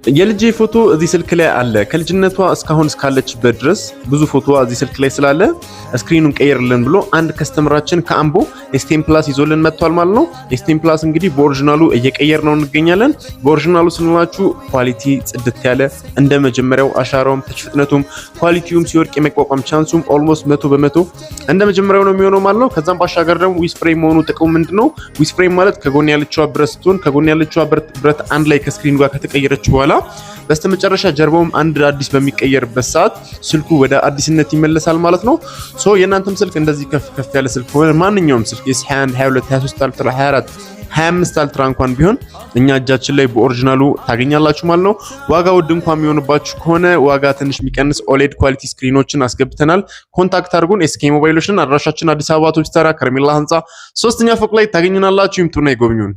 የልጄ ፎቶ እዚህ ስልክ ላይ አለ። ከልጅነቷ እስካሁን እስካለችበት ድረስ ብዙ ፎቶዋ እዚህ ስልክ ላይ ስላለ ስክሪኑን ቀይርልን ብሎ አንድ ከስተመራችን ከአምቦ ኤስቴም ፕላስ ይዞልን መጥቷል ማለት ነው። ኤስቴም ፕላስ እንግዲህ በኦሪጂናሉ እየቀየር ነው እንገኛለን። በኦሪጂናሉ ስንላችሁ ኳሊቲ ጽድት ያለ እንደ መጀመሪያው አሻራውም ተች ፍጥነቱም ኳሊቲውም ሲወርቅ የመቋቋም ቻንሱም ኦልሞስት 100% እንደ መጀመሪያው ነው የሚሆነው ማለት ነው። ከዛም ባሻገር ደግሞ ዊዝ ፍሬም መሆኑ ጥቅሙ ምንድነው? ዊዝ ፍሬም ማለት ከጎን ያለችው ብረት ስትሆን ከጎን ያለችው ብረት አንድ ላይ ከስክሪኑ ጋር ከተቀየረች በኋላ በስተመጨረሻ ጀርባውም አንድ አዲስ በሚቀየርበት ሰዓት ስልኩ ወደ አዲስነት ይመለሳል ማለት ነው። ሶ የእናንተም ስልክ እንደዚህ ከፍ ያለ ስልክ ሆነ ማንኛውም ስልክ S21 22 23 አልትራ 24 25 አልትራ እንኳን ቢሆን እኛ እጃችን ላይ በኦሪጂናሉ ታገኛላችሁ ማለት ነው። ዋጋ ውድ እንኳን የሚሆንባችሁ ከሆነ ዋጋ ትንሽ የሚቀንስ ኦሌድ ኳሊቲ ስክሪኖችን አስገብተናል። ኮንታክት አድርጉን። SK ሞባይሎችን አድራሻችን አዲስ አበባ ቶፕ ተራ ከረሜላ ህንጻ 3ኛ ፎቅ ላይ ታገኙናላችሁ። ይምጡና ይጎብኙን።